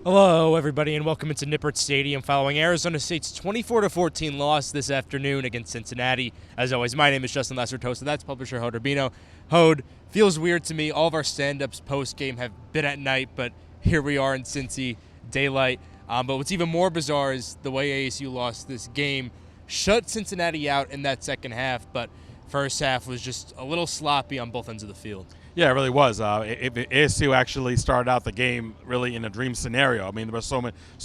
Hello, everybody, and welcome into Nippert Stadium following Arizona State's 24-14 loss this afternoon against Cincinnati. As always, my name is Justin Lessertost, and that's publisher Hode Urbino. Hode, feels weird to me. All of our stand-ups post-game have been at night, but here we are in Cincy, daylight. But what's even more bizarre is the way ASU lost this game. Shut Cincinnati out in that second half, but first half was just a little sloppy on both ends of the field. Yeah, it really was. ASU actually started out the game really in a dream scenario. I mean, there was so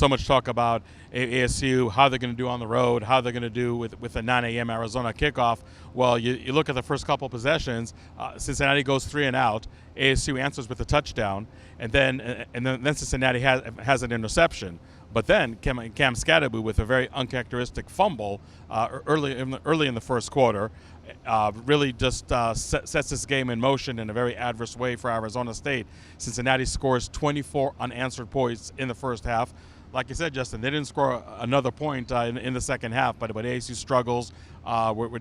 much talk about ASU, how they're going to do on the road, how they're going to do with a 9 a.m. Arizona kickoff. Well, you look at the first couple possessions, Cincinnati goes 3 and out. ASU answers with a touchdown, and then Cincinnati has an interception. But then Cam Scadaboo with a very uncharacteristic fumble early in the first quarter really just sets this game in motion in a very adverse way for Arizona State. Cincinnati scores 24 unanswered points in the first half. Like you said, Justin, they didn't score another point in the second half, but ASU struggles. We're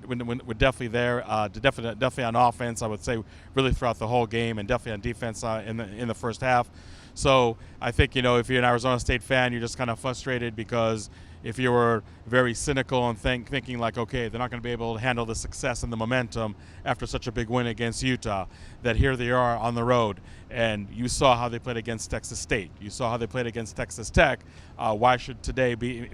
definitely there, definitely on offense, I would say, really throughout the whole game, and definitely on defense in the first half. So I think, if you're an Arizona State fan, you're just kind of frustrated because if you were very cynical and thinking like, okay, they're not going to be able to handle the success and the momentum after such a big win against Utah, that here they are on the road, and you saw how they played against Texas State. You saw how they played against Texas Tech. Why should today be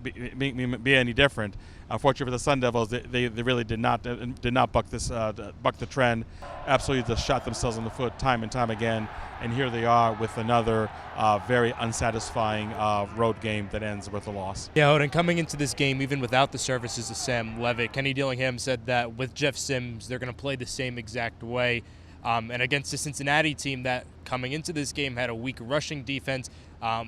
any different? Unfortunately for the Sun Devils, they really did not buck the trend. Absolutely just shot themselves in the foot time and time again. And here they are with another very unsatisfying road game that ends with a loss. Yeah, and coming into this game, even without the services of Sam Levitt, Kenny Dillingham said that with Jeff Sims, they're going to play the same exact way. And against the Cincinnati team that coming into this game had a weak rushing defense,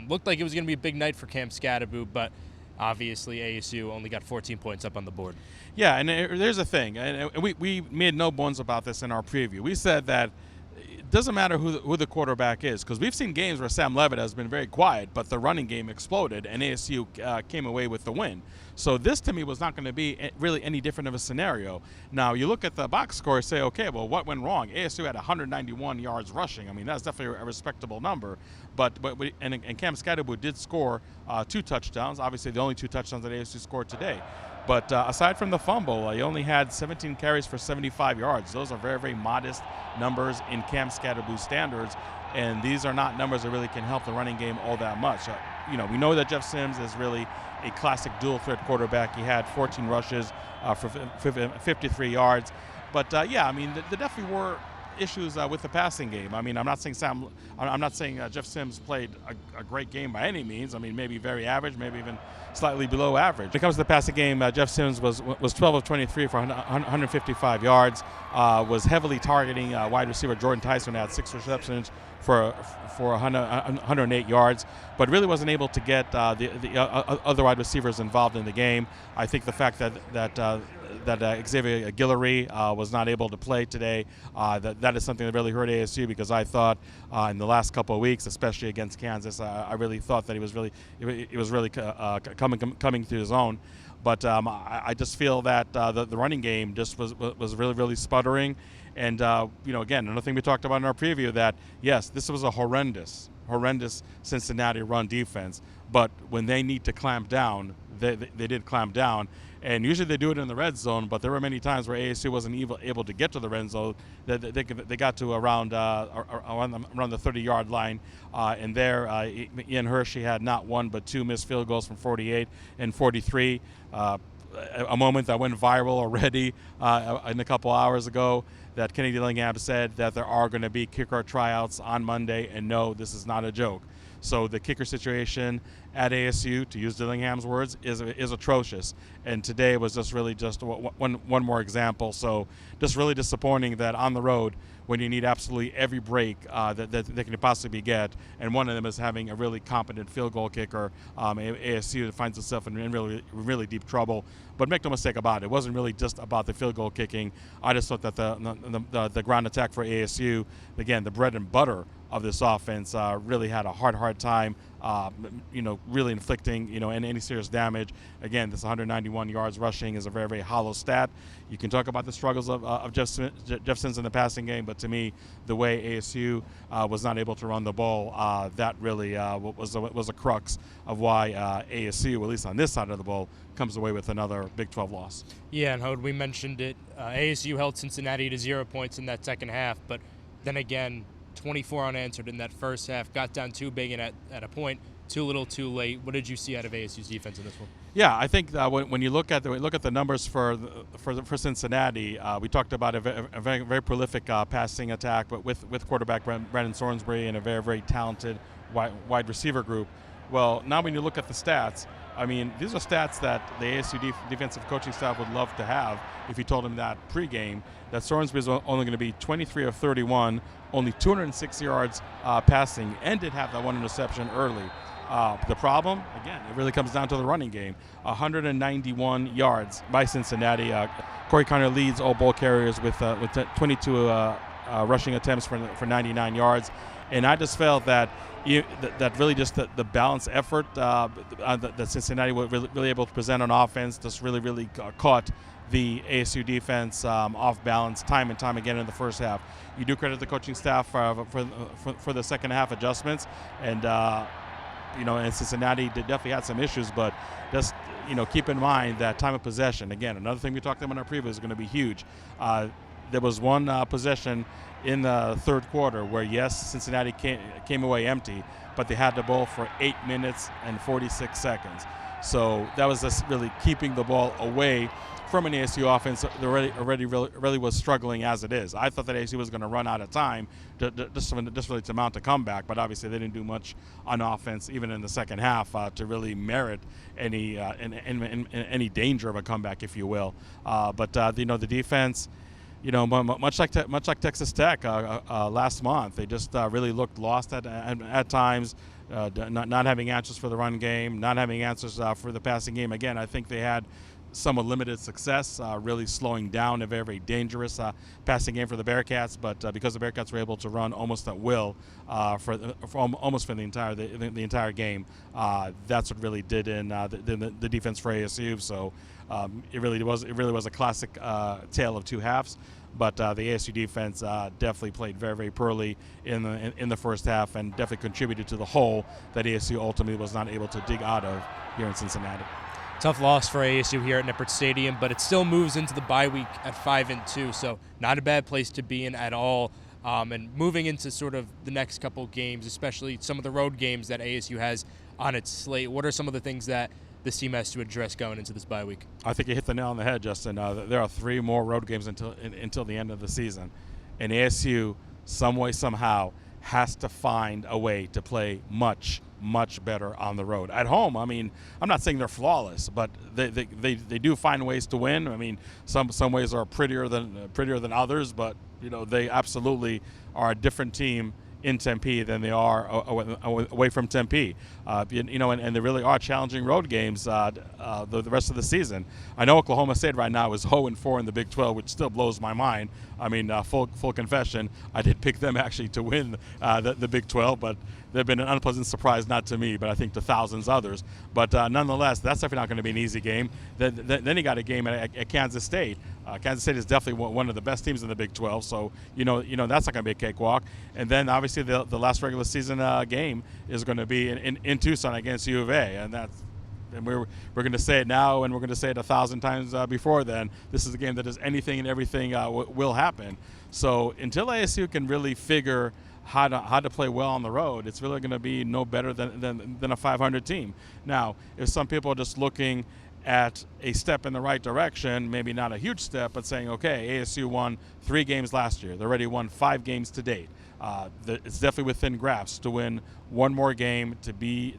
looked like it was going to be a big night for Cam Scadaboo, but obviously ASU only got 14 points up on the board. Yeah, and there's a thing, and we made no bones about this in our preview. We said that it doesn't matter who the quarterback is, because we've seen games where Sam Levitt has been very quiet, but the running game exploded, and ASU came away with the win. So this, to me, was not going to be really any different of a scenario. Now, you look at the box score and say, okay, well, what went wrong? ASU had 191 yards rushing. I mean, that's definitely a respectable number. But Cam Scadaboo did score 2 touchdowns, obviously the only 2 touchdowns that ASU scored today. But aside from the fumble, he only had 17 carries for 75 yards. Those are very, very modest numbers in Cam Scadaboo's standards, and these are not numbers that really can help the running game all that much. We know that Jeff Sims is really a classic dual-threat quarterback. He had 14 rushes for 53 yards. But, yeah, I mean, there definitely were issues with the passing game. I mean, I'm not saying Jeff Sims played a great game by any means. I mean, maybe very average, maybe even slightly below average. When it comes to the passing game, Jeff Sims was 12 of 23 for 155 yards, was heavily targeting wide receiver Jordan Tyson, had 6 receptions for 108 yards, but really wasn't able to get the other wide receivers involved in the game. I think the fact that Xavier Guillory was not able to play today, that is something that really hurt ASU, because I thought in the last couple of weeks, especially against Kansas, I really thought that he was really coming to his own. But I just feel that the running game just was really, really sputtering. And, again, another thing we talked about in our preview, that, yes, this was a horrendous Cincinnati run defense. But when they need to clamp down, they did clamp down. And usually they do it in the red zone, but there were many times where ASU wasn't able to get to the red zone. They got to around the 30-yard line, and there Ian Hershey had not 1 but 2 missed field goals from 48 and 43. A moment that went viral already in a couple hours ago, that Kenny Dillingham said that there are going to be kicker tryouts on Monday, and no, this is not a joke. So the kicker situation at ASU, to use Dillingham's words, is atrocious. And today was just really just one more example. So just really disappointing that on the road, when you need absolutely every break that they can possibly get, and one of them is having a really competent field goal kicker, ASU finds itself in really deep trouble. But make no mistake about it, it wasn't really just about the field goal kicking. I just thought that the ground attack for ASU, again, the bread and butter of this offense really had a hard time, really inflicting, any serious damage. Again, this 191 yards rushing is a very, very hollow stat. You can talk about the struggles of Jeff Sims in the passing game, but to me, the way ASU was not able to run the ball, that really was a crux of why ASU, at least on this side of the ball, comes away with another Big 12 loss. Yeah, and Hode, we mentioned it. ASU held Cincinnati to 0 points in that second half, but then again, 24 unanswered in that first half. Got down too big and at a point, too little, too late. What did you see out of ASU's defense in this one? Yeah, I think when you look at the numbers for Cincinnati, we talked about a very, very prolific passing attack, but with quarterback Brandon Sorensbury and a very, very talented wide receiver group. Well, now when you look at the stats, I mean, these are stats that the ASU defensive coaching staff would love to have if you told them that pregame, that Sorensbury is only going to be 23 of 31, only 206 yards passing, and did have that one interception early. The problem, again, it really comes down to the running game. 191 yards by Cincinnati. Corey Connor leads all ball carriers with 22 rushing attempts for 99 yards. And I just felt that that really just the balanced effort that Cincinnati was really able to present on offense just really caught the ASU defense off balance time and time again in the first half. You do credit the coaching staff for the second half adjustments, and and Cincinnati definitely had some issues, but just keep in mind that time of possession. Again, another thing we talked about in our preview is going to be huge. There was one possession in the third quarter where, yes, Cincinnati came away empty, but they had the ball for 8 minutes and 46 seconds. So that was just really keeping the ball away from an ASU offense that already really was struggling as it is. I thought that ASU was going to run out of time just really to mount a comeback, but obviously they didn't do much on offense even in the second half to really merit any danger of a comeback, if you will. But the defense, much like Texas Tech last month, they just really looked lost at times, not having answers for the run game, not having answers for the passing game. Again, I think they had somewhat limited success, really slowing down a very, very dangerous passing game for the Bearcats. But because the Bearcats were able to run almost at will for the entire game, that's what really did in the defense for ASU. So it really was a classic tale of two halves. But the ASU defense definitely played very, very poorly in the first half, and definitely contributed to the hole that ASU ultimately was not able to dig out of here in Cincinnati. Tough loss for ASU here at Nippert Stadium, but it still moves into the bye week at 5-2, so not a bad place to be in at all. And moving into sort of the next couple games, especially some of the road games that ASU has on its slate, what are some of the things that this team has to address going into this bye week? I think you hit the nail on the head, Justin. There are 3 more road games until the end of the season, and ASU, some way, somehow, has to find a way to play much better on the road. At home, I mean, I'm not saying they're flawless, but they do find ways to win. I mean, some ways are prettier than others, but they absolutely are a different team in Tempe than they are away from Tempe. And there really are challenging road games the rest of the season. I know Oklahoma State right now is 0-4 in the Big 12, which still blows my mind. I mean, full confession, I did pick them actually to win the Big 12, but they've been an unpleasant surprise, not to me, but I think to thousands others. But nonetheless, that's definitely not going to be an easy game. Then you got a game at Kansas State. Kansas State is definitely one of the best teams in the Big 12, so that's not going to be a cakewalk. And then obviously the last regular season game is going to be in Tucson against U of A, and we're going to say it now, and we're going to say it 1,000 times before then. This is a game that is anything and everything will happen. So until ASU can really figure how to play well on the road, it's really going to be no better than a 500 team. Now, if some people are just looking at a step in the right direction, maybe not a huge step, but saying, okay, ASU won 3 games last year. They already won 5 games to date. It's definitely within grasp to win one more game to be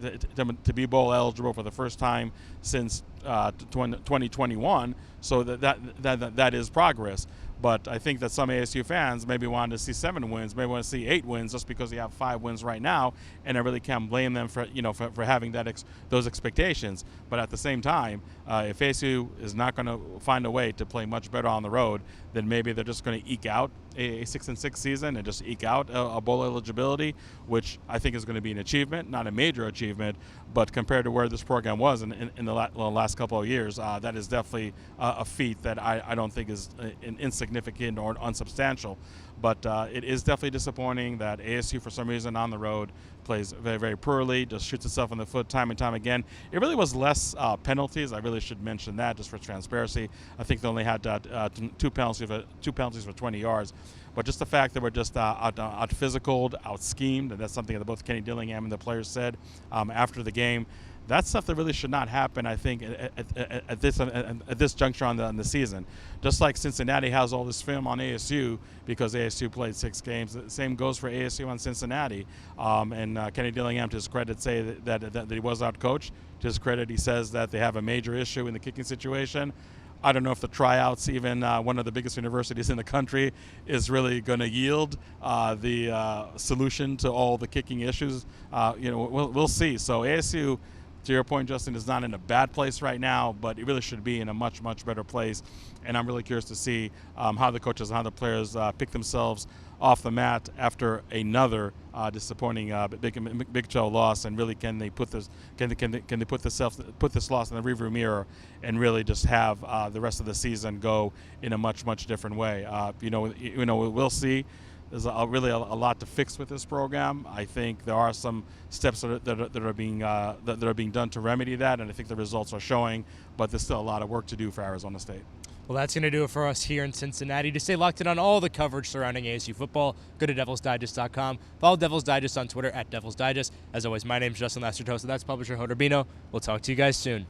bowl eligible for the first time since 2021. So that is progress. But I think that some ASU fans maybe wanted to see 7 wins, maybe want to see 8 wins just because they have 5 wins right now, and I really can't blame them for for having those expectations. But at the same time, if ASU is not going to find a way to play much better on the road, then maybe they're just going to eke out a 6-6 season and just eke out a bowl eligibility, which I think is going to be an achievement, not a major achievement, but compared to where this program was in the last couple of years, that is definitely a feat that I don't think is insignificant or unsubstantial. But it is definitely disappointing that ASU, for some reason, on the road plays very, very poorly, just shoots itself in the foot time and time again. It really was less penalties. I really should mention that just for transparency. I think they only had 2 penalties for 20 yards. But just the fact that we're just out physicaled, out schemed, and that's something that both Kenny Dillingham and the players said after the game. That's stuff that really should not happen, I think, at this juncture on the season. Just like Cincinnati has all this film on ASU because ASU played 6 games, the same goes for ASU on Cincinnati. And Kenny Dillingham, to his credit, say that he was outcoached. To his credit, he says that they have a major issue in the kicking situation. I don't know if the tryouts, even one of the biggest universities in the country, is really going to yield the solution to all the kicking issues. We'll see. So ASU, to your point, Justin, is not in a bad place right now, but it really should be in a much, much better place. And I'm really curious to see how the coaches and how the players pick themselves off the mat after another disappointing Big 12 loss, and really can they put this loss in the rearview mirror and really just have the rest of the season go in a much, much different way. We'll see. There's really a lot to fix with this program. I think there are some steps that are being done to remedy that, and I think the results are showing. But there's still a lot of work to do for Arizona State. Well, that's going to do it for us here in Cincinnati. To stay locked in on all the coverage surrounding ASU football, go to DevilsDigest.com. Follow Devils Digest on Twitter @DevilsDigest. As always, my name is Justin Lacertosa. That's publisher Hoder Bino. We'll talk to you guys soon.